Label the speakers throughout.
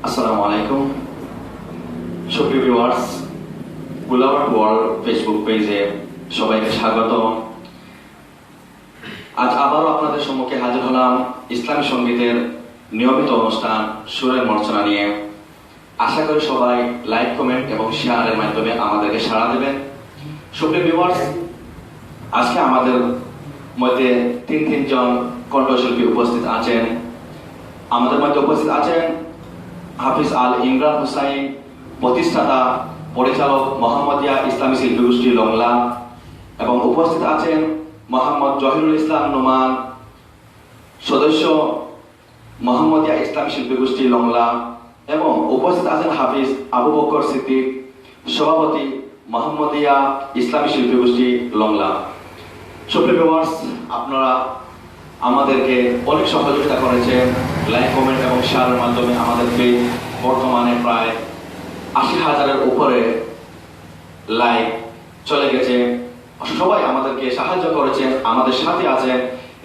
Speaker 1: আসসালামু আলাইকুম সুপ্রিয় ভিউয়ার্স, গুলাবাট ওয়ার্ল্ড ফেসবুক পেজে সবাইকে স্বাগত। আজ আবারও আপনাদের সম্মুখে হাজির হলাম ইসলামী সঙ্গীতের নিয়মিত অনুষ্ঠান সুরের মর্চনা নিয়ে। আশা করি সবাই লাইক, কমেন্ট এবং শেয়ারের মাধ্যমে আমাদেরকে সাড়া দেবেন। সুপ্রিয় ভিউয়ার্স, আজকে আমাদের মধ্যে তিনজন কণ্ঠশিল্পী উপস্থিত আছেন। আমাদের মধ্যে উপস্থিত আছেন হাফিজ আল ইমরান হুসাইন, প্রতিষ্ঠাতা পরিচালক মোহাম্মদিয়া ইসলামী শিল্পী গোষ্ঠী লংলা, এবং উপস্থিত আছেন মোহাম্মদ জহিরুল ইসলাম নোমান, সদস্য মোহাম্মদিয়া ইসলামী শিল্পী গোষ্ঠী লংলা, এবং উপস্থিত আছেন হাফিজ আবু বকর সিদ্দিক, সভাপতি মোহাম্মদিয়া ইসলামী শিল্পী গোষ্ঠী লংলা। সুপ্রিয় ভিউয়ার্স, আপনারা আমাদেরকে অনেক সহযোগিতা করেছেন লাইক, কমেন্ট এবং শেয়ারের মাধ্যমে। আমাদের পেজ বর্তমানে প্রায় ৮০,০০০-এর উপরে লাইক চলে গেছে। সবাই আমাদেরকে সাহায্য করেছেন, আমাদের সাথে আছেন,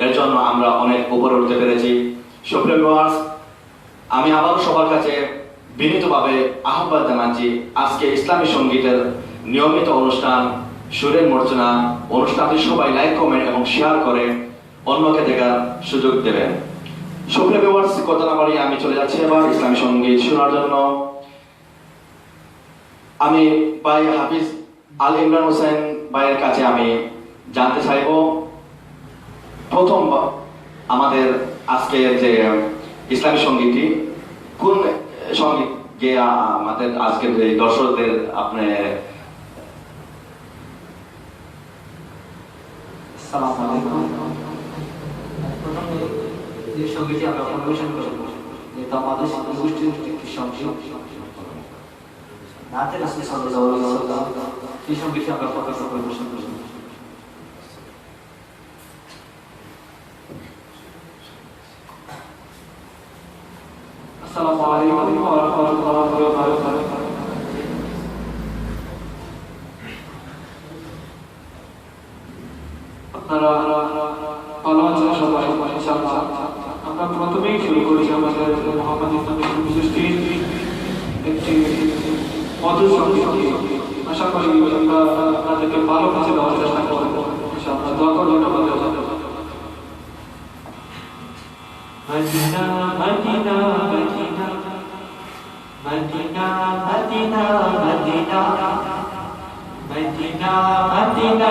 Speaker 1: এর জন্য আমরা অনেক উপরে উঠতে পেরেছি। সুপ্রিয় ভিউয়ার্স, আমি আবারও সবার কাছে বিনীতভাবে আহ্বান জানাচ্ছি, আজকে ইসলামী সঙ্গীতের নিয়মিত অনুষ্ঠান সুরের মর্চনা অনুষ্ঠানটি সবাই লাইক, কমেন্ট এবং শেয়ার করে অন্যকে দেখার সুযোগ দেবেন। সুপ্রিয় ভিউয়ার্স, কথা না বাড়িয়ে আমি চলে যাচ্ছি এবার ইসলামী সঙ্গীত শোনার জন্য। আমি ভাই হাফিজ আল ইমরান হোসেন ভাইয়ের কাছে আমি জানতে চাইব, প্রথম আমাদের আজকের যে ইসলামী সঙ্গীতটি কোন সঙ্গীত গিয়ে আমাদের আজকের যে দর্শকদের আপনি
Speaker 2: যে সঙ্গীতটি আমরা পরিবেশন করব, যেটা আমাদের গোষ্ঠীর একটি সঙ্গীত, নাতে রাসূল সাল্লাল্লাহু আলাইহি ওয়াসাল্লাম, এই সঙ্গীতটি আমরা পরিবেশন করব। আসসালামু আলাইকুম ওয়া রাহমাতুল্লাহি ওয়া বারাকাতুহু। আপনারা ভালো আছেন সবাই? ইনশাআল্লাহ আমরা প্রথমেই শুরু করি আমাদের মোহাম্মদ ইসলামী শিল্পী গোষ্ঠীর একটি মধুর সঙ্গীত। আশা করি আমরা আপনাদেরকে ভালো কাছে দেওয়ার চেষ্টা করবো। ইনশাআল্লাহ দোয়া করবেন আমাদের জন্য। Medina Medina Medina Medina Medina Medina Medina Medina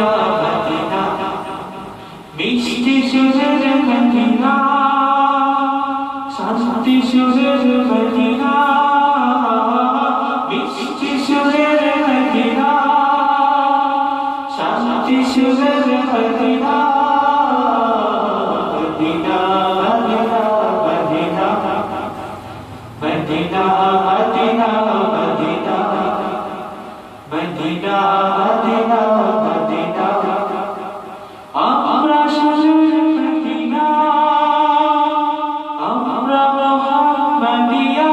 Speaker 2: Medina মিষ্টি সুরের মদিনা, শান্তি সুরের মদিনা, মিষ্টি সুরের মদিনা, শান্তি সুরের Medina, Medina Medina Medina Medina Medina Medina Medina Medina Medina. আমরা সুরের মদিনা, আমরা মোহাম্মদিয়া,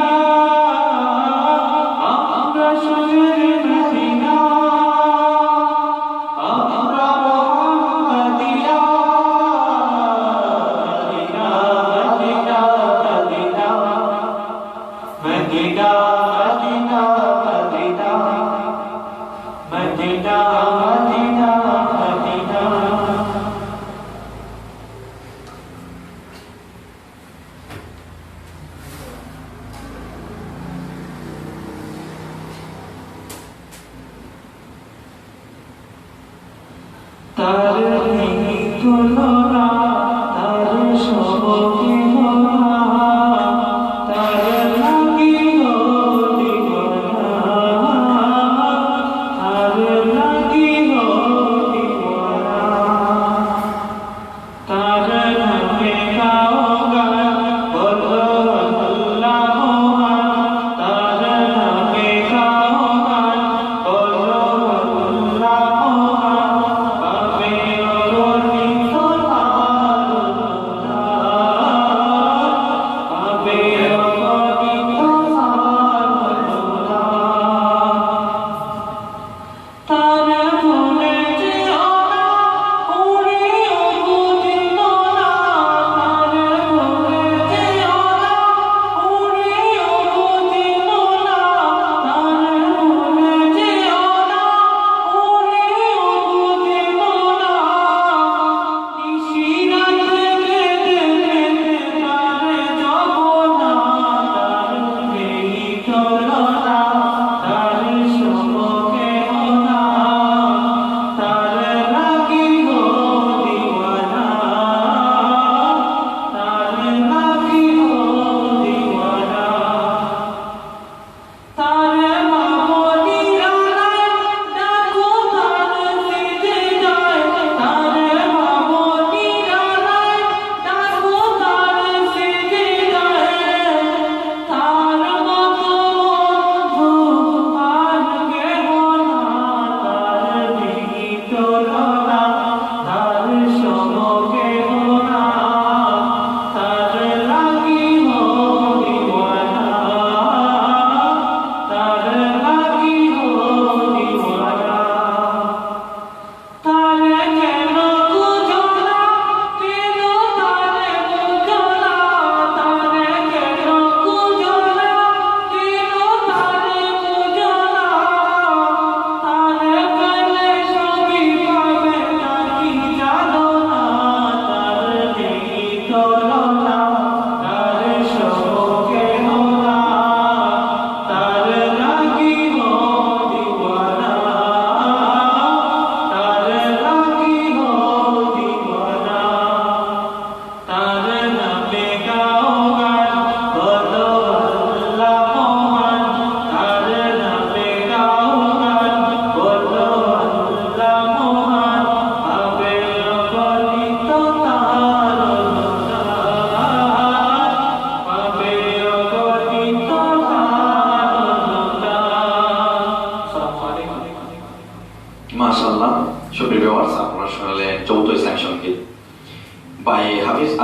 Speaker 2: আমরা সুরের মদিনা, আমরা মোহাম্মদিয়া, Medina Medina Medina Medina Medina Medina Medina Medina Medina. তার নেই তুলনা, তার সবকে ভরা, তার লাগিল দিওয়ানা, তার লাগিল দিওয়ানা। তার নামে গাও গান, বলো আল্লাহ মহান, তার নামে গাও গান, বলো আল্লাহ মহান। পাবে অগণিত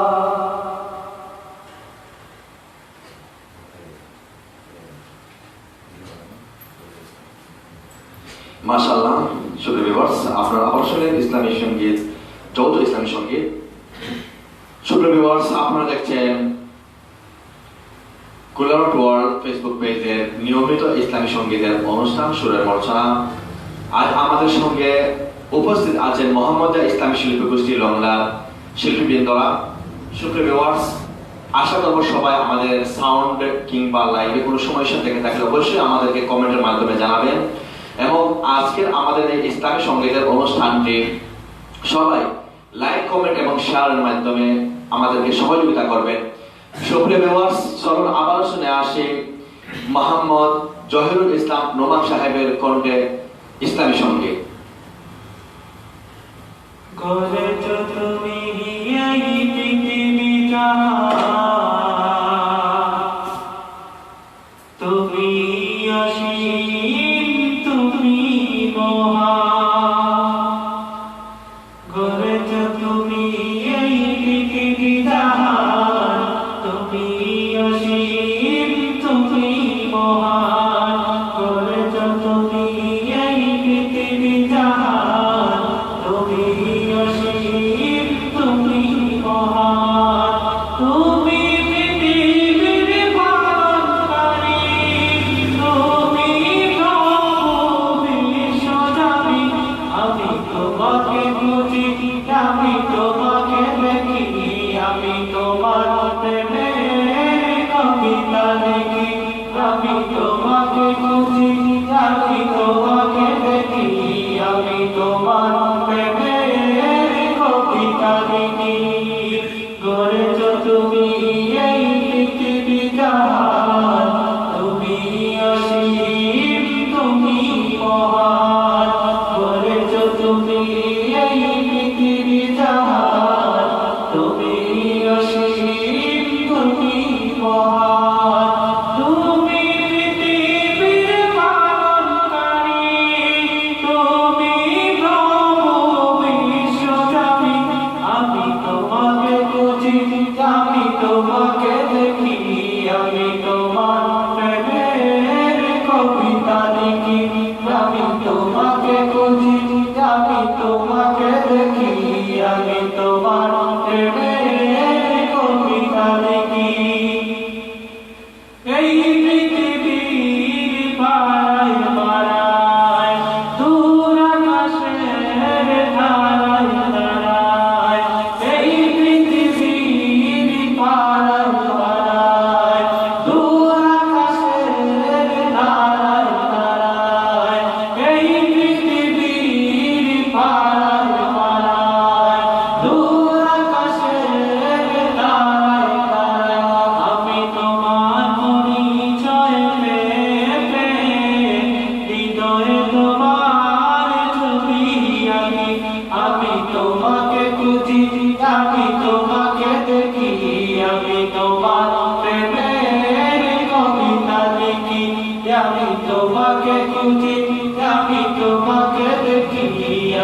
Speaker 3: আল্লাহ
Speaker 1: ভিউয়ার্স, আপনারা আবার শুনলেন ইসলামী সঙ্গীত, যৌথ ইসলামী সঙ্গীত। সুপ্রিয় ভিউয়ার্স, আপনারা দেখছেন কুলারট ওয়ার্ল্ড ফেসবুক পেজের নিয়মিত ইসলামী সঙ্গীতের অনুষ্ঠান সুরের মর্চনা। আজ আমাদের সঙ্গে উপস্থিত আছেন মোহাম্মদিয়া ইসলামী শিল্পী গোষ্ঠী লংলার শিল্পীবৃন্দরা। সুপ্রিয় ভিউয়ার্স, আশা করব সবাই আমাদের সাউন্ড কিংবা লাইভে কোনো সমস্যা থেকে থাকলে অবশ্যই আমাদেরকে কমেন্টের মাধ্যমে জানাবেন এবং আজকের আমাদের এই ইসলামী সঙ্গীতের অনুষ্ঠানটি সবাই লাইক, কমেন্ট এবং শেয়ারের মাধ্যমে আমাদেরকে সহযোগিতা করবেন। সুপ্রিয় ভিউয়ার্স, চলুন আবার শুনে আসি মোহাম্মদ জহিরুল ইসলাম নোমান সাহেবের কণ্ঠে ইসলামী সঙ্গীত।
Speaker 2: করেছো তুমি এই পৃথিবীটা, তুমি অসীম, তুমি মহান। করেছো তুমি এই পৃথিবীটা, তুমি অসীম, তুমি মহান। করেছো তুমি এই পৃথিবীটা, তুমি অসীম, তুমি মহান। তুমি পৃথিবীর পালনকারী, তুমি প্রভু বিশ্বজানি। আমি তোমাকে বুঝি, আমি তোমাকে দেখি, আমি তোমার প্রেমের কবিতা লিখি। আমি তোমাকে বুঝি, আমি তোমাকে দেখি, আমি তোমার প্রেমের কবিতা লিখি। গড়েছো তুমি এই পৃথিবীটা, তুমি অসীম, তুমি মহান। গড়েছো তুমি এই পৃথিবীটা, তুমি অসীম, তুমি মহান। তুমি পৃথিবীর পালনকারী, তুমি প্রভু বিশ্বজানি। আমি তোমাকে বুঝি, আমি তোমাকে দেখি, আমি তোমার প্রেমের কবিতা লিখি। আমি তোমাকে বুঝি, আমি তোমাকে দেখি, আমি তোমার প্রেমের কবিতা লিখি। এই পৃথিবীর পাড়ায় পাড়ায়, দূর আকাশের তারায় তারায়। এই পৃথিবীর পাড়ায় পাড়ায়, দূর আকাশের তারায় তারায়। এই পৃথিবীর পাড়ায় পাড়ায়, দূর আকাশের তারায় তারায়। আমি তোমার পরিচয় পেতে, হৃদয়ে তোমার ছবি আঁকি। আমি তোমাকে খুঁজি, আমি তোমাকে দেখি, আমি তোমার প্রেমের কবিতা লিখি। আমি তোমাকে খুঁজি, আমি তোমাকে দেখি,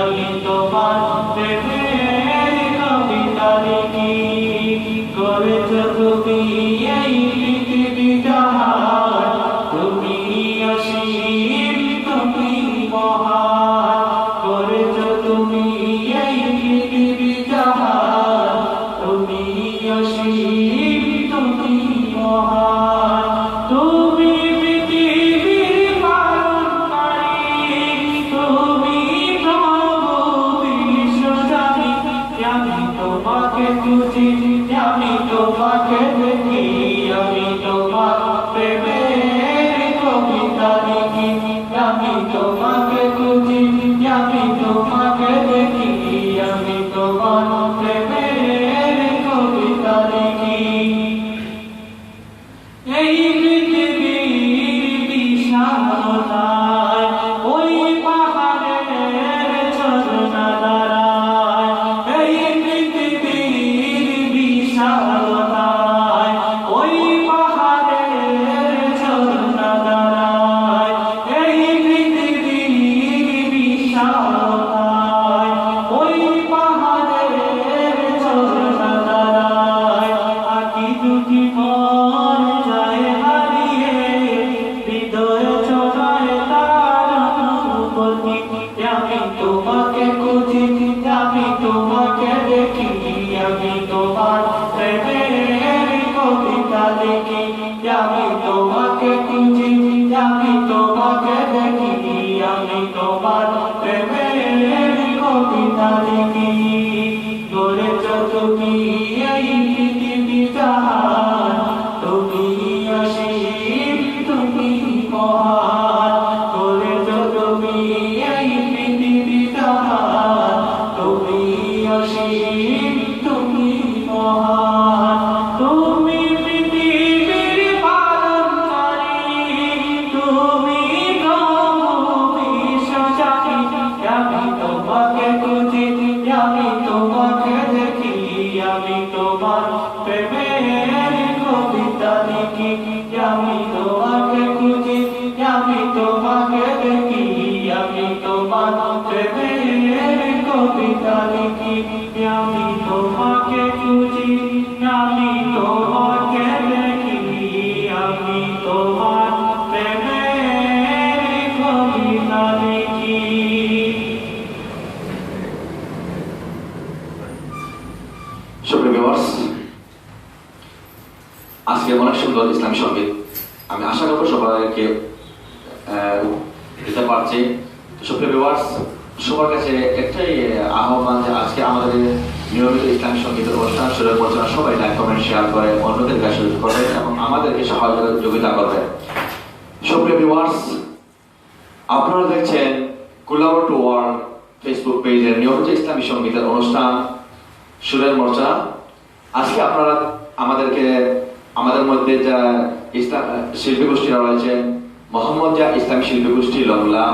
Speaker 2: আমি তোমার প্রেমের কবিতা লিখি। করেছো তুমি এই পৃথিবীটা, তুমি অসীম, তুমি মহান। করেছো তুমি এই পৃথিবীটা, তুমি অসীম, তুমি মহান। তুমি পৃথিবীর পালনকারী, তুমি প্রভু বিশ্বজানি। আমি তোমাকে খুঁজি, আমি তোমাকে দেখি, আমি তোমার প্রেমের কবিতা লিখি। আমি তোমাকে খুঁজি, আমি তোমাকে দেখি, আমি তোমার প্রেমের কবিতা লিখি। এই পৃথিবীর বিশালতায়, ওই পাহাড়ের ঝর্ণা দাঁড়ায়। এই পৃথিবীর বিশালতায়, ওই পাহাড়ের ঝর্ণা দাঁড়ায়। এই পৃথিবীর বিশালতায়, তোমাকে খুঁজি, আমি তোমাকে দেখি, আমি তোমার প্রেমের কবিতা লিখি। আমি তোমাকে খুঁজি, আমি তোমাকে দেখি, আমি তোমার প্রেমের কবিতা লিখি। গড়েছ তুমি এই পৃথিবী জাহান, তুমি অসীম, তুমি মহান। গড়েছ তুমি এই পৃথিবী জাহান, তুমি অসীম, তুমি মহান। তুমি পৃথিবীর পালনকারী, তুমি বিশ্বজাতি। আমি তোমাকে খুঁজি, আমি তোমাকে দেখি, আমি তোমার প্রেমের কবিতা লিখি। আমি তোমাকে খুঁজি, আমি তোমাকে দেখি, আমি তোমার প্রেমের কবিতা লিখি। আমি তোমাকে খুঁজি, আমি তোমাকে দেখি, আমি তোমার প্রেমের কবিতা লিখি।
Speaker 1: সুপ্রিয় ভিউয়ার্স, আজকে অনেক সুন্দর ইসলামী সঙ্গীত আমি আশা করবো সবাইকে দিতে পারছি। সুপ্রিয় ভিউয়ার্স, সবার কাছে একটাই আহ্বান যে আজকে আমাদের নিয়মিত ইসলামী সঙ্গীতের অনুষ্ঠান সুরের পরিচালনা সবাই লাইক কমেন্ট শেয়ার করে অন্যদের কাছে করবে এবং আমাদেরকে সহযোগিতা করবে। সুপ্রিয় ভিউয়ার্স, আপনারা দেখছেন কুলাউর টু ওয়ার্ল্ড ফেসবুক পেজের নিয়মিত ইসলামী সঙ্গীতের অনুষ্ঠান সুরের মোর্চা। আজকে আপনারা আমাদের মধ্যে যা ইসলাম শিল্পী গোষ্ঠীরা রয়েছেন, মোহাম্মদিয়া ইসলামী শিল্পী গোষ্ঠী লংলা।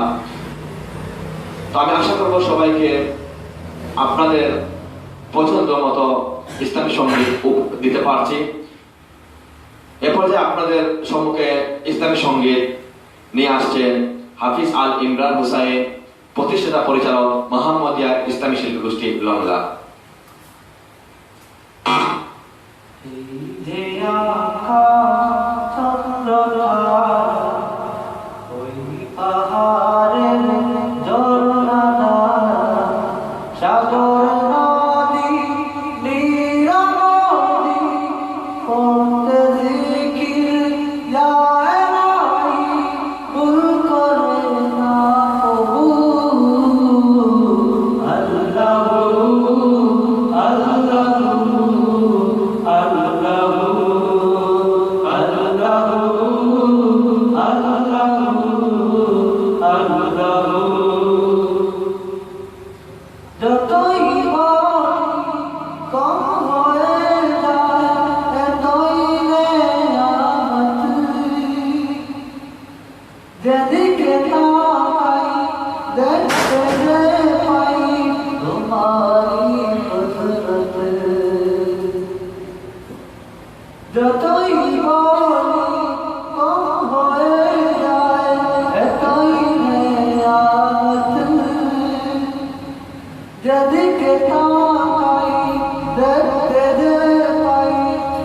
Speaker 1: তো আমি আশা করবো সবাইকে আপনাদের পছন্দ মতো ইসলামী সঙ্গীত দিতে পারছি। এ পর্যায়ে আপনাদের সম্মুখে ইসলামী সঙ্গীত নিয়ে আসছেন হাফিজ আল ইমরান হুসাইন, প্রতিষ্ঠাতা পরিচালক, মোহাম্মদিয়া ইসলামী শিল্পী গোষ্ঠী লংলা।
Speaker 3: যে আকাশ চন্দ্রতারা, ওই পাহাড়ের ঝর্ণাধারা, সাগর নদী নীরবী, করতে জিকির ইয়া ইলাহি, ভুল করে না প্রভু। আল্লাহু আল্লাহু যতই কম হয়ে যায় এতই নেয়ামত, যেদিকে তাকাই দেখতে যে পাই তোমারি কুদরত। যতই কম হয়ে যায় এতই নেয়ামত, যেদিকে তাকাই দেখতে যে পাই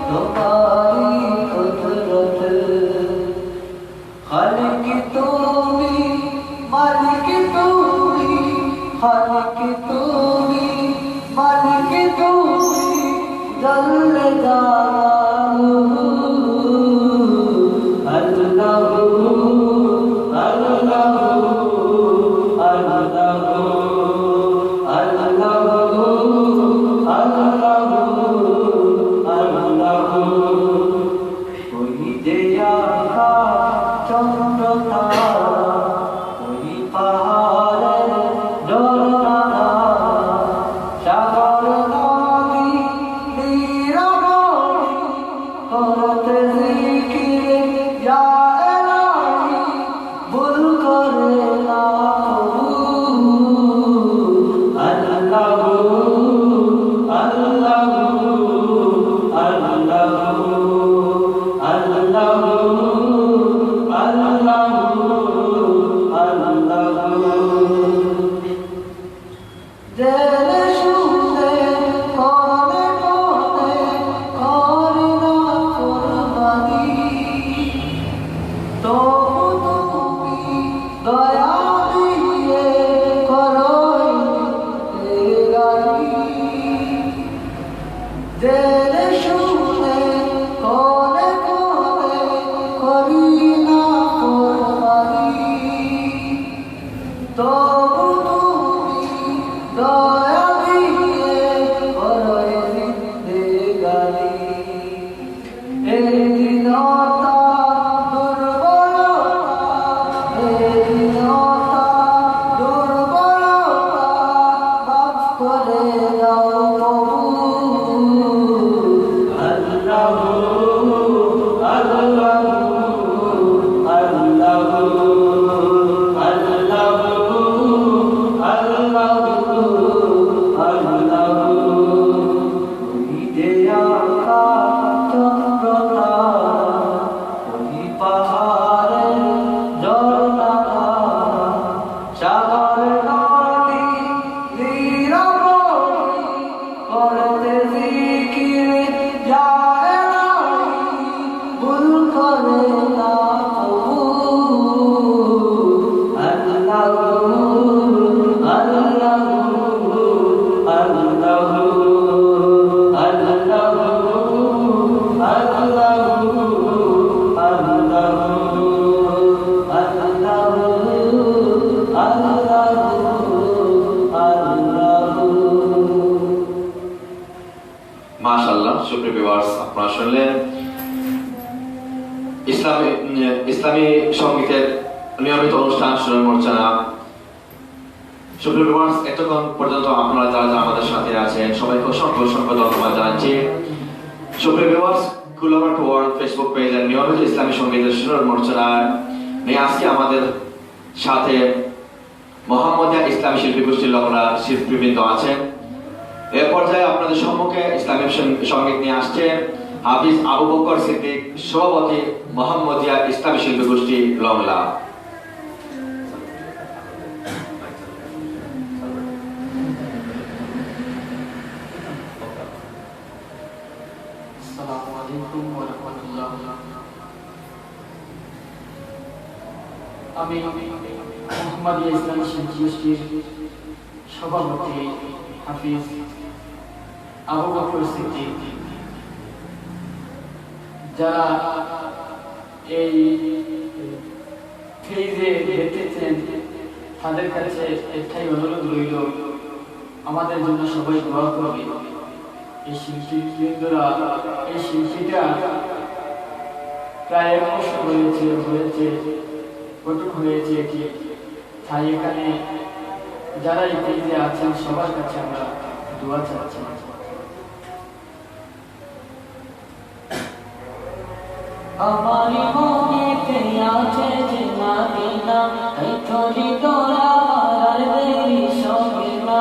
Speaker 3: তোমারি কুদরত। খালিক তুমি, মালিক তুমি, খালিক তুমি, মালিক তুমি, জল্লে জালালুহু। আল্লাহু আল্লাহু আল্লাহু দয়া দিয়ে করো দয়া দিয়ে করো জিন্দেগানি এই দিনটা দুর্বলতা এই দিনটা দুর্বলতা মাফ করে দাও প্রভু আল্লাহু
Speaker 1: মাশাআল্লাহ। সুপ্রিয় ভিউয়ার্স, আপনারা শুনলেন ইসলামী সঙ্গীতের নিয়মিত অনুষ্ঠান সুরের মর্যাদা। সুপ্রিয় ভিউয়ার্স, এতক্ষণ পর্যন্ত আপনারা যারা আমাদের সাথে আছেন সবাইকে অসংখ্য অসংখ্য ধন্যবাদ জানাচ্ছি। সুপ্রিয় ভিউয়ার্স, কুলাবার টু ওয়ার্ল্ড ফেসবুক পেজের নিয়মিত ইসলামী সঙ্গীতের সুরের মর্যাদা নিয়ে আজকে আমাদের সাথে মোহাম্মদিয়া ইসলামী শিল্পী গোষ্ঠীর লোকরা শিল্পীবৃন্দ আছেন। এ পর্যায়ে আপনাদের সম্মুখে ইসলামী সঙ্গীত নিয়ে আসছেন হাফিজ আবু বকর সিদ্দিক, সভাপতি মোহাম্মদিয়া ইসলামী শিল্পী গোষ্ঠী লংলা।
Speaker 2: আসসালামু আলাইকুম ওয়া রাহমাতুল্লাহ। আমি মোহাম্মদিয়া ইসলামী শিল্পী গোষ্ঠীর সভাপতি হাফিজ আবু বকর সিদ্দিক। যারা এই ফেজে যেতেছেন তাদের কাছে একটাই অনুরোধ রইল, আমাদের জন্য সবাই দোয়া করবে। এই শিল্পীবৃন্দরা, এই শিল্পীটা প্রায় 1 বছর গঠন হয়েছে তাই এখানে যারা এই পেজে আছেন সবার কাছে আমরা দোয়া চাচ্ছি।
Speaker 3: আমার মনেতে আছে যে মদিনা, তাই তোরি তোরা আর দেরি সবে না।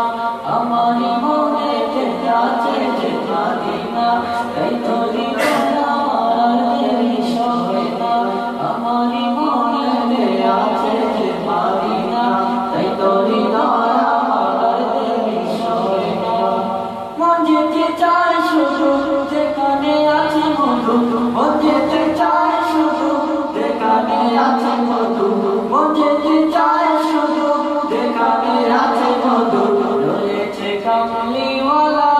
Speaker 3: আমার মনেতে আছে যে মদিনা, তাই তোরি তোরা আর দেরি সবে না। আমার মনেতে আছে যে মদিনা, তাই তোরি তোরা আর দেরি সবে না। মন যেতে চায় শুধু যেখানে আছে মধু, মন যেতে চায় শুধু যেখানে আছে মধু, মন যেতে চায় শুধু যেখানে আছে মধু। রয়েছে কামলিওয়ালা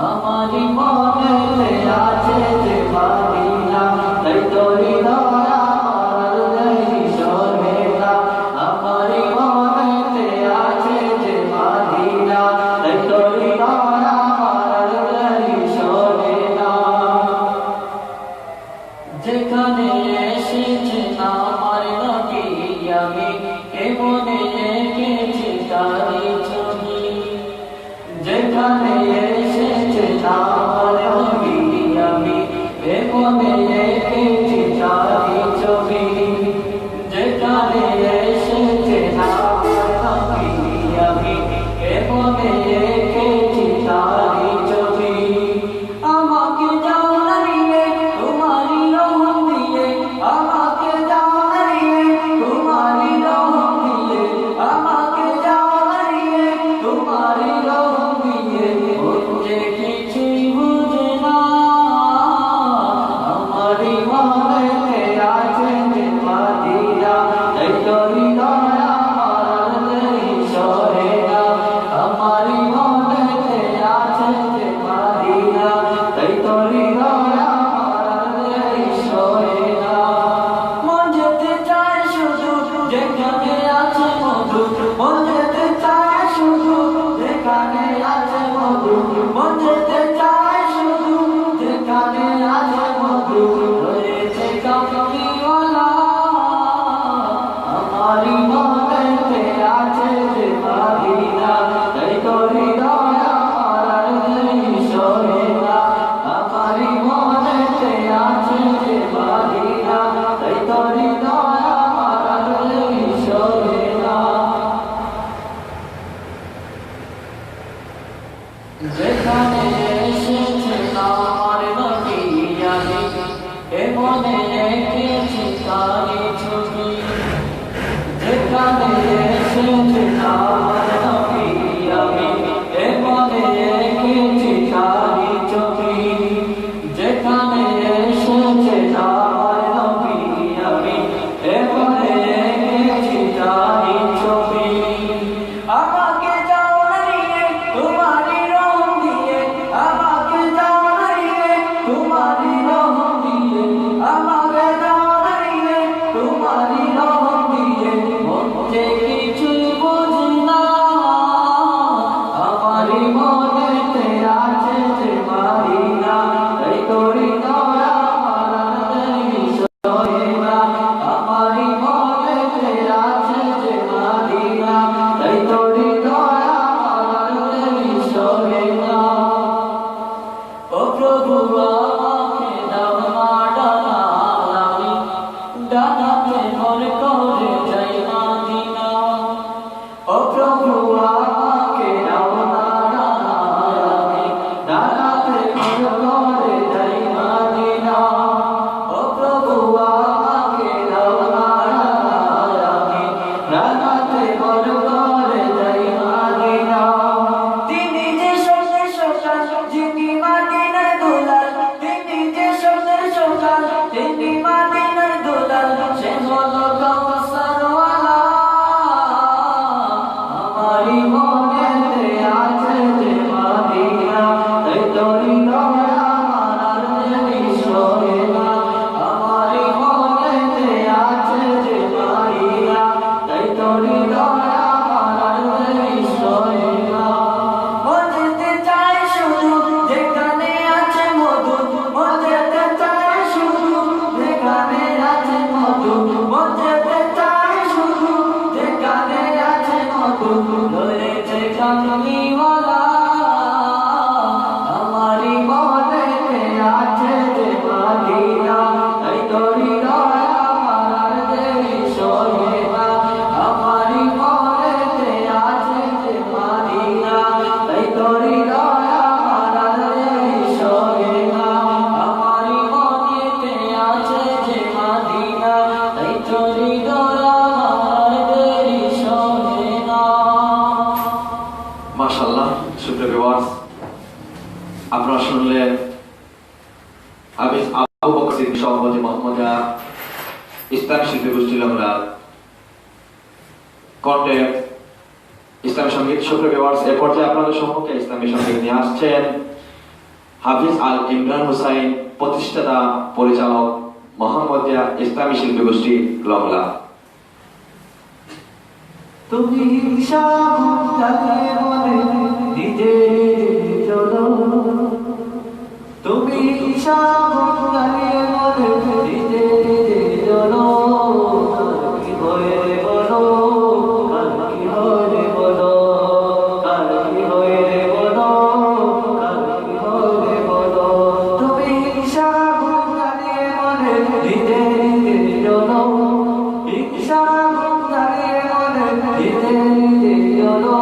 Speaker 3: আমার মনেতে আছে যে মদিনা, তাই তোরি দয়া আমার দেরি সবে না। আমার মনেতে আছে যে মদিনা, তাই তোরি দয়া আমার দেরি সবে না। যেখানে এসেছে আমার নবী, আমি এমনে এঁকেছি তারি ছবি। শুধু যেখানে আছে মধু, মন যেতে চায় শুধু যেখানে আছে মধু, রয়েছে কামলিওয়ালা আমারি মনেতে আছে যে মদিনা, তাই তো হৃদয় আমার আর দেরি সরে না, আমারি মনেতে আছে যে মদিনা, তাই তো হৃদয় আমার আর দেরি সরে না। যেখানে এসেছে আমার নবী আমি এমনে এঁকেছি তারি ছবি, যেখানে এসেছে আমার নবী আমি এমনে এঁকেছি তারি ছবি, যেখানে এসেছে আমার নবী আমি এমনে এঁকেছি তারি ছবি। আমাকে জানিয়ে তোমারি রং দিয়ে, আমাকে জানিয়ে তোমারি রং দিয়ে, আমাকে জানিয়ে তোমারি রং দিয়ে, মন যে কিছুই বুঝি না, আমারি মনেতে আছে যে মদিনা, তাই তো হৃদয় আমার আর দেরি সরে না, আমারি মনেতে আছে যে মদিনা, তাই তো হৃদয় আমার আর দেরি সরে না। ও প্রভু আমাকে দাও না ডানা, আমি ডানাতে ভর করে যাই মদিনা, ও প্রভু আমাকে দাও না ডানা, আমি ডানাতে ভর করে যাই মদিনা, ও প্রভু আমাকে দাও না ডানা, আমি ডানাতে ভর করে যাই মদিনা। তিনি যে স্বপ্নের সকাল, যিনি মদিনার দুলাল, তিনি যে স্বপ্নের সকাল, তিনি মদিনার দুলাল, সে হলো কাউসারওয়ালা আমারি মনেতে আছে যে মদিনা, তাই তো হৃদয় আমার আর দেরি সরে না, আমারি মনেতে আছে যে মদিনা, তাই তো হৃদয় আমার আর দেরি সরে না। মন যেতে চায় শুধু যেখানে আছে মধু, মন যেতে চায় শুধু যেখানে আছে মধু, মন যেতে চায় শুধু যেখানে আছে মধু, রয়েছে কামলিওয়ালা আমারি মনেতে আছে যে মদিনা, তাই তো হৃদয় আমার আর দেরি সরে না, আমারি মনেতে আছে যে মদিনা, তাই তো হৃদয় আমার আর দেরি সরে না, আমারি মনেতে আছে যে মদিনা, তাই তো হৃদয় আমার আর দেরি সরে না।
Speaker 1: মাশাআল্লাহ। সুপ্রিয় ভিউয়ার্স, আপনারা শুনলেন হাফেজ আবু বকর সিদ্দিকী সভাপতি মোহাম্মদিয়া ইসলামী শিল্পী গোষ্ঠী লংলা কণ্ঠে ইসলামী সঙ্গীত। সুপ্রিয় ভিউয়ার্স, এ পর্যায়ে আপনাদের সম্মুখে ইসলামী সঙ্গীত নিয়ে আসছেন হাফিজ আল ইমরান হুসাইন, প্রতিষ্ঠাতা পরিচালক মোহাম্মদিয়া ইসলামী শিল্পী গোষ্ঠী লংলা।
Speaker 3: তুমি সাবুন জানিয়ে মনে নিজে চলো, তুমি সাবুন জানিয়ে মনে নিজে চলো, কার কি হয়ে বলো, কার কি হয়ে বলো, কার কি হয়ে বলো, কার কি হয়ে বলো, তুমি সাবুন জানিয়ে মনে নিজে চলো, সাবুন জানিয়ে মনে নিজে চলো,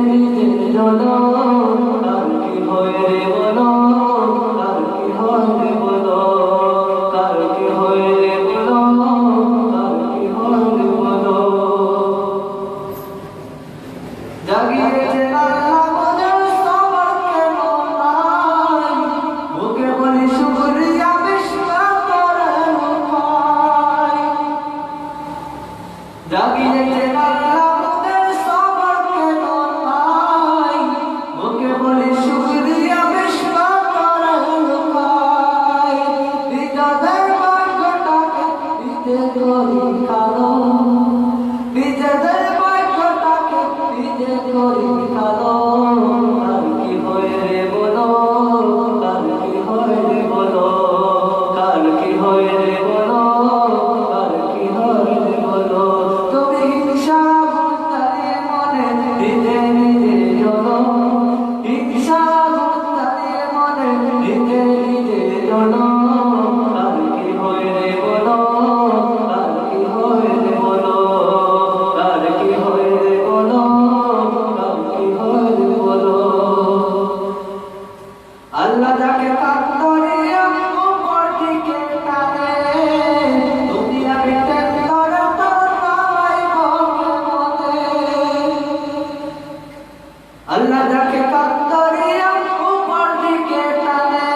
Speaker 3: নিজে নিজে চলো আর কি হয় রে বলো আর কি হয় রে বলো কার কি হয় রে বলো আর কি হয় রে বলো জাগিয়েছে আল্লাহ মনের সবার কেমন নাই মুখে বলি শুকরিয়া বিস্মা করে উপায় জাগিয়েছে আল্লাহ মনের সবার কেমন নাই মুখে বলি শুকরিয়া বিস্মা করে উপায় বিজয়ের ভাগ্যটাকে দিতে করি কালো বিজয়ের ভাগ্যটাকে দিতে করি কালো আর কি হয় রে বলো আর কি হয় রে বলো কার কি হয় রে বলো আর কি হয় রে বলো তুমি হিসাব তারিয়ে মনে দিতে নিজে চলো হিসাব তারিয়ে মনে দিতে নিজে চলো আর কি হয় রে বলো আর কি হয় রে বলো আর কি হয় রে বলো আর কি হয় রে বলো আল্লাহ যাকে কান্দরিয়া উপর দিকে টানে দুনিয়া ভিতর তোর বাবাই বকে মনে আল্লাহ যাকে কান্দরিয়া উপর দিকে টানে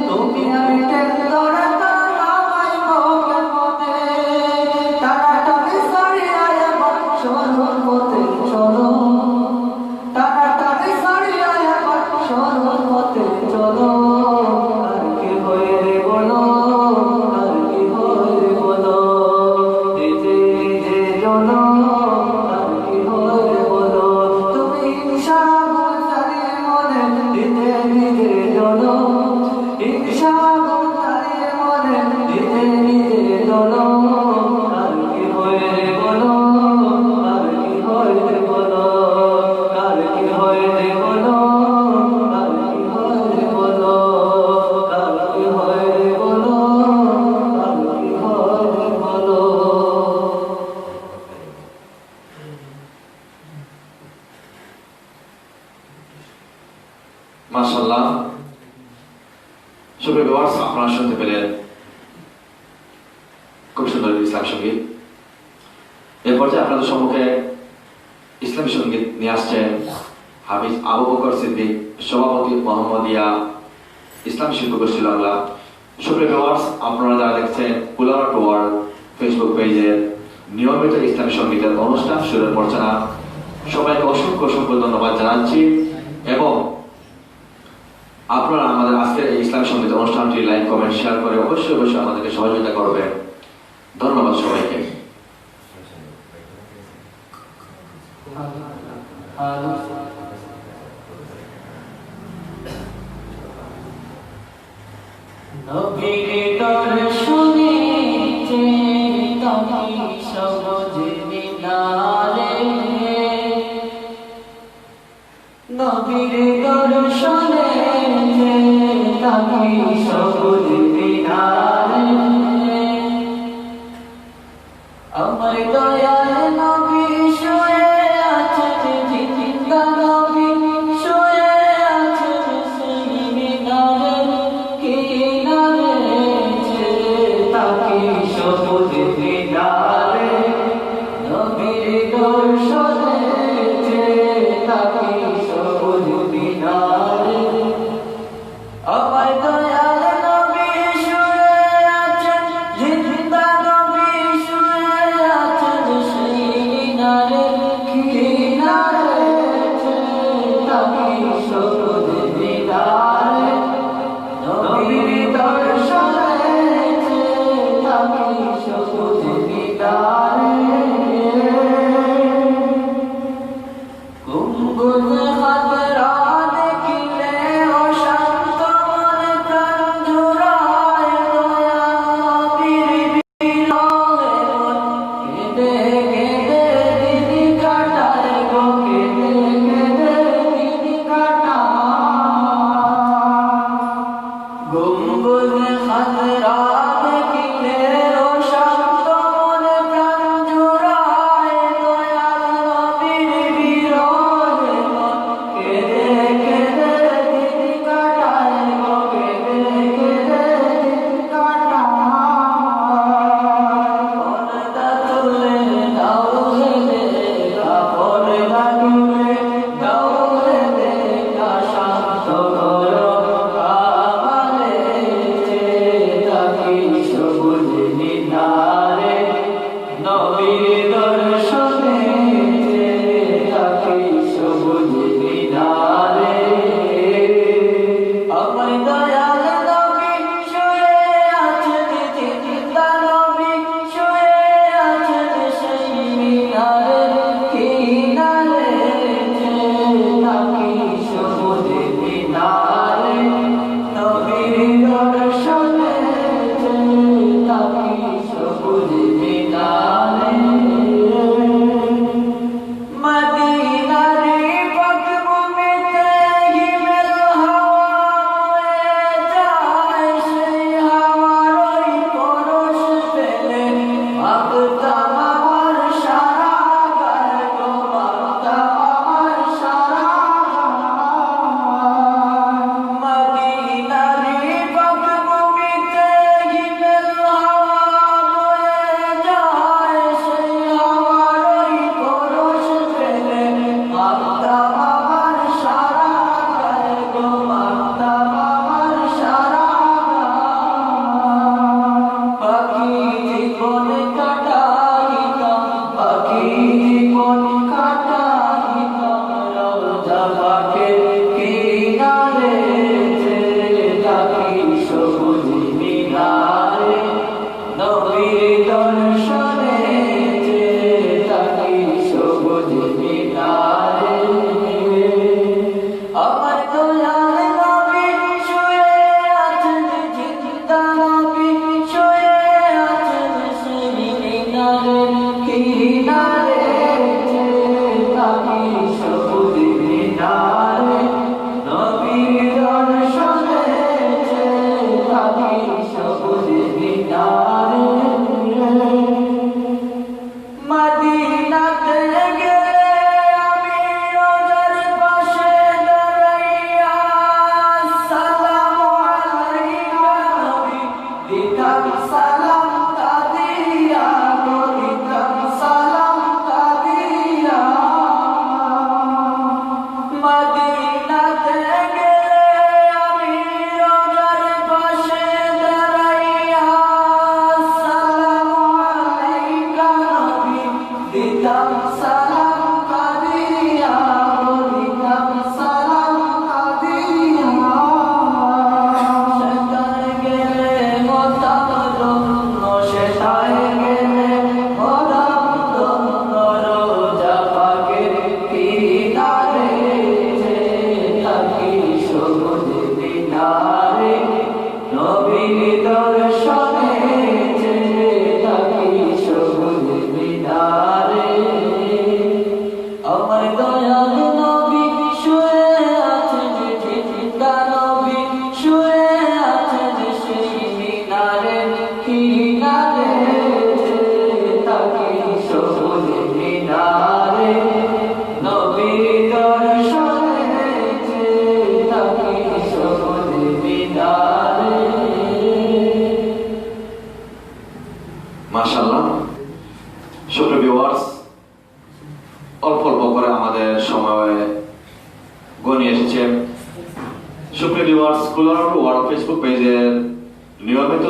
Speaker 3: দুনিয়া ভিতর তোর বাবাই বকে মনে তাড়াতাড়ি সরিয়া এবার সরল পথে চলো তাড়াতাড়ি সরিয়া এবার সরল পথে চলো আর কি হয় রে বলো আর কি হয় রে বলো নিজে নিজে চলো আর কি হয় রে বলো তুমি হিসাব জানিয়ে মনে নিজে নিজে চলো হিসাব জানিয়ে মনে নিজে নিজে চলো আর কি হয় রে বলো আর কি হয় রে বলো আর কি হয় রে বলো আর কি হয় রে বলো আর কি হয় রে বলো আর কি হয় রে বলো
Speaker 1: মাশাআল্লাহ সুপ্রিয় ভিউয়ার্স আপনারা শুনতে পেলেন খুব সুন্দর ইসলাম সঙ্গীত এর পর্যায়ে আপনাদের সম্মুখে ইসলামী সঙ্গীত নিয়ে আসছেন হাফিজ আবু বকর সিদ্দিক সভাপতি মোহাম্মদিয়া ইসলামী শিল্পগোষ্ঠী বাংলা সুপ্রিয় ভিউয়ার্স আপনারা যারা দেখছেন কুলার ওয়ার্ল্ড ফেসবুক পেজের নিয়মিত ইসলামী সঙ্গীতের অনুষ্ঠান সুরের মর্চনা সবাইকে অসংখ্য অসংখ্য ধন্যবাদ জানাচ্ছি এবং আপনারা আমাদের আজকের এই ইসলামী সঙ্গীত অনুষ্ঠানটি লাইক কমেন্ট শেয়ার করে অবশ্যই অবশ্যই আমাদেরকে সহযোগিতা করবেন ধন্যবাদ সবাইকে
Speaker 3: নবীর দর্শনে চেতনি সবুজ মিনারে নবীর দর্শনে চেতনি সবুজ মিনারে আমার দয়াল নবী শুয়ে আছেন জিন্দা নবী শুয়ে আছেন সেই মিনারের কিনারে তাকি সবুজ মিনারে নবীর দর্শনে তাকি সবুজ মিনারে আমার দয়াল নবী শুয়ে আছেন জিন্দা নবী শুয়ে আছেন সেই মিনারের কিনারে তাকি সবুজ মিনারে নবীর দর্শনে তাকি সবুজ মিনারে গুনগুন হাতরা দেখিলে অশান্ত মনে প্রাণ জুড়ায় দয়া নবীর বিরহে কেঁদে কেঁদে দিন কাটায়
Speaker 1: অল্প অল্প করে আমাদের সময় গণিয়ে এসেছে। সুপ্রিয় ভিউয়ার্স, কুলার ওয়ার্ল্ড ফেসবুক পেজের নিয়মিত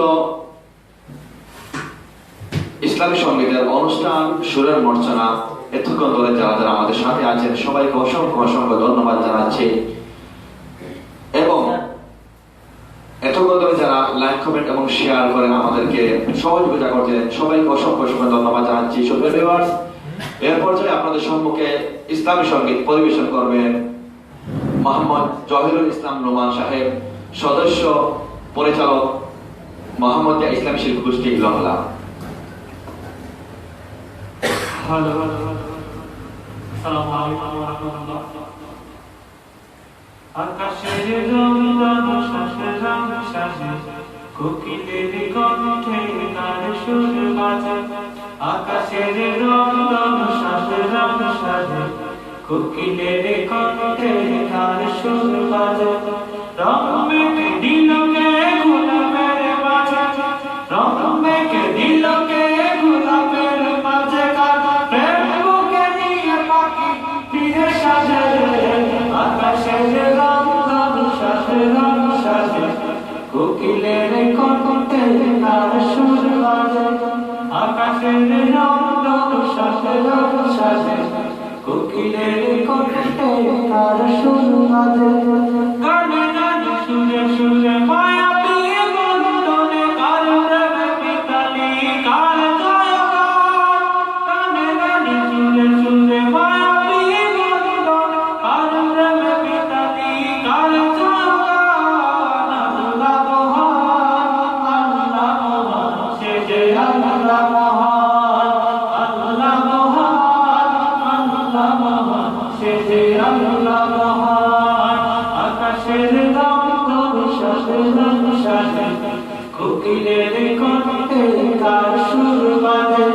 Speaker 1: ইসলামী সঙ্গীতের অনুষ্ঠান সুরের মর্চনা এতক্ষণ ধরে যারা যারা আমাদের সাথে আছেন সবাইকে অসংখ্য অসংখ্য ধন্যবাদ জানাচ্ছি, এবং এতক্ষণ ধরে যারা লাইক কমেন্ট এবং শেয়ার করে আমাদেরকে সহযোগিতা করছেন সবাইকে অসংখ্য অসংখ্য ধন্যবাদ জানাচ্ছি। সুপ্রিয় ভিউয়ার্স, এর পর্যায়ে আপনাদের সম্মুখে ইসলামী সঙ্গীত পরিবেশন করবেন মোহাম্মদ জহিরুল ইসলাম নোমান সাহেব, সদস্য পরিচালক মোহাম্মদিয়া ইসলামী শিল্পী গোষ্ঠী লংলা।
Speaker 2: আকাশের রংধনু শাসে রং শাসে কোকিলের কণ্ঠে কার সুর বাজে। আকাশের রংধনু শাসে রং শাসে কোকিলের কণ্ঠে কার সুর বাজে। রং মেঘে দিলকে গোলাপের মাঝে, রং মেঘে দিলকে গোলাপের মাঝে, কার প্রেম বুকে নিয়ে পাখি ফিরে সাজে। আকাশের রংধনু শাসে রং শাসে কোকিলের কণ্ঠে কার সুর বাজে। আকাশের রংধনু শাসে রং শাসে কোকিলের কণ্ঠে কার সুর বাজে। গানে গানে সুরে সুরে মায়া পেয়ে বন্ধনে কার প্রেমে পিতালি কার জয়গান। গানে গানে সুরে সুরে মায়া পেয়ে বন্ধনে কার প্রেমে পিতালি কার জয়গান। আল্লাহ মহান, আল্লাহ মহান, সে যে আল্লাহ মহান। আল্লাহ মহান, আল্লাহ মহান, সে যে আল্লাহ মহান। আকাশের রংধনু শাসে রং শাসে কোকিলের কণ্ঠে কার সুর বাজে।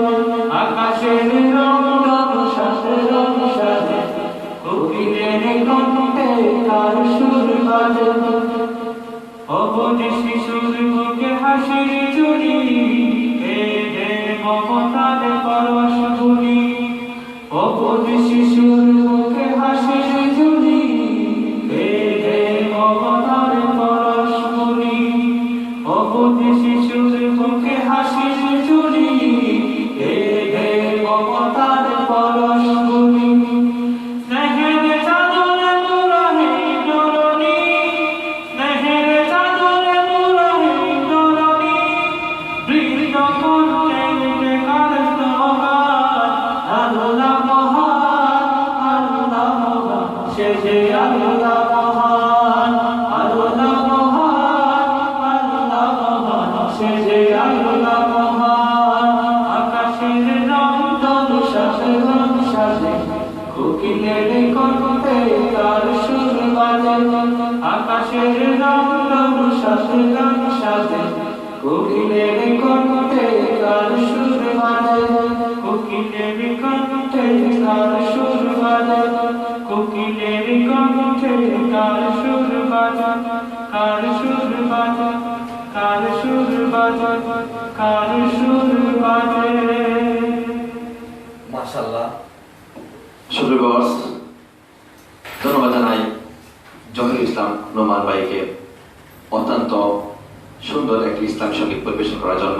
Speaker 2: আকাশের রংধনু শাসে রং শাসে কোকিলের কণ্ঠে কার সুর বাজে। অবধি শিশুর মুখে হাসির ঝুলি, হে হে মমতার পরশ ভুলি। অবধি শিশুর মুখে হাসির ঝুলি, হে হে মমতার পরশ ভুলি। অবধি শিশুর মুখে হাসির ঝুলি, হে হে মমতার পরশ ভুলি। স্নেহের চাদরে মোরা হে ধরণী, স্নেহের চাদরে মোরা হে ধরণী। বৃদ্ধ কণ্ঠে উঠে কার স্লোগান। আল্লাহ মহান, আল্লাহ মহান, সে যে আল্লাহ মহান। আল্লাহ মহান, আল্লাহ মহান, সে যে আল্লাহ মহান। আকাশের রংধনু শাসে রং শাসে কোকিলের কণ্ঠে কার সুর বাজে। আকাশের রংধনু শাসে রং শাসে কোকিলের কণ্ঠে কার সুর বাজে। কোকিলের কণ্ঠে কার সুর বাজে। কোকিলের কণ্ঠে কার সুর বাজে। কার সুর বাজে, কার সুর বাজে, কার সুর বাজে।
Speaker 1: মাশাআল্লাহ। সুপ্রিয় ভিউয়ার্স, ধন্যবাদ জানাই জহিরুল ইসলাম নোমান ভাইকে অত্যন্ত সুন্দর একটি ইসলাম সঙ্গীত পরিবেশন করার জন্য।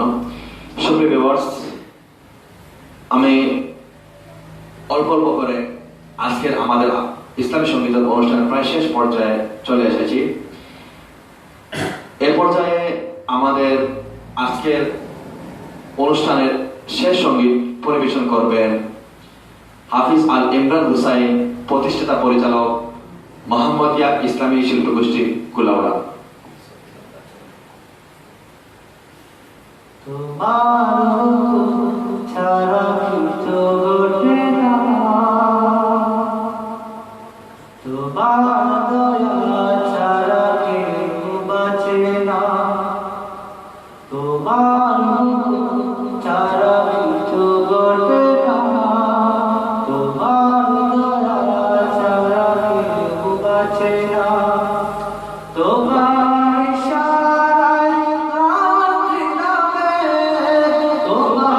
Speaker 1: সুপ্রিয় ভিউয়ার্স, আমি অল্প অল্প করে আজকের আমাদের ইসলামী সঙ্গীতের অনুষ্ঠান প্রায় শেষ পর্যায়ে চলে এসেছি। এ পর্যায়ে আমাদের আজকের অনুষ্ঠানের শেষ সঙ্গীত পরিবেশন করবেন হাফিজ আল ইমরান হুসাইন, প্রতিষ্ঠাতা পরিচালক মোহাম্মদিয়া ইসলামী শিল্পী গোষ্ঠী কুলাউড়া।
Speaker 3: তোমার হুকুম ছাড়া কিছু ঘটে না, তোমার দয়া ছাড়া কেউ বাঁচে না। তোমার হুকুম ছাড়া কিছু ঘটে না, তোমার দয়া ছাড়া কেউ বাঁচে না। তোমার ইশারায় রাত নামে, তোমার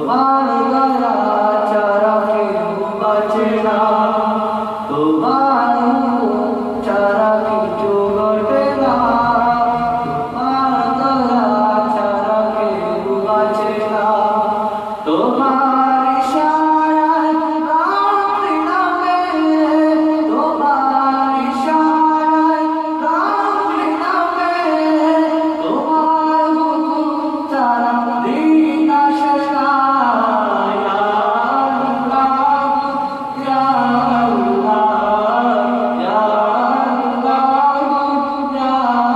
Speaker 3: তোমার দয়া ছাড়া কেউ বাঁচে না, তোমার হুকুম ছাড়া কিছু ঘটে না, তোমার দয়া ছাড়া কেউ বাঁচে না, তোমার ইশারায় রাত্রি নামে, তোমার ইশারায় রাত্রি নামে, তোমার হুকুম ছাড়া দিন আসে না। ইয়া আল্লাহ, ইয়া আল্লাহ, ইয়া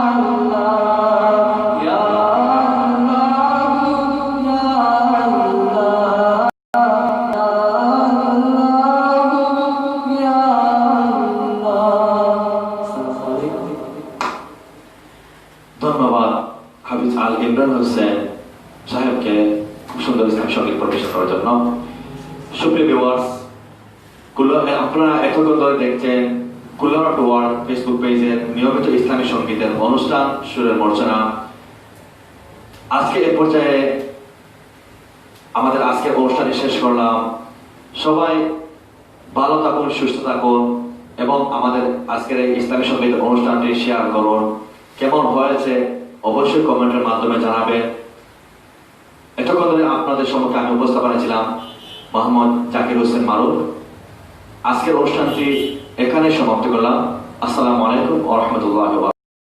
Speaker 3: আল্লাহ, ইয়া
Speaker 1: ধন্যবাদ হাফিজ আল ইমরান হোসেন সাহেবকে খুব সুন্দর ইসলামী সঙ্গীত পরিবেশন করার জন্য। সুপ্রিয় ভিউয়ার্স, আপনারা এতক্ষণ ধরে দেখছেন কুল্লারা টু ওয়ার্ল্ড ফেসবুক পেজের নিয়মিত ইসলামী সঙ্গীতের অনুষ্ঠান সুরের মর্চনা। আজকে এ পর্যায়ে আমাদের আজকের অনুষ্ঠানটি শেষ করলাম। সবাই ভালো থাকুন, সুস্থ থাকুন এবং আমাদের আজকের এই ইসলামী সঙ্গীত অনুষ্ঠানটি শেয়ার করুন। কেমন হয়েছে অবশ্যই কমেন্টের মাধ্যমে জানাবেন। এতক্ষণ ধরে আপনাদের সম্মুখে আমি উপস্থাপনা ছিলাম মোহাম্মদ জাকির হোসেন মারুফ। আজকের অনুষ্ঠানটি এখানে সমাপ্ত করলাম। আসসালামু আলাইকুম ওয়া রাহমাতুল্লাহি ওয়া বারাকাতুহু।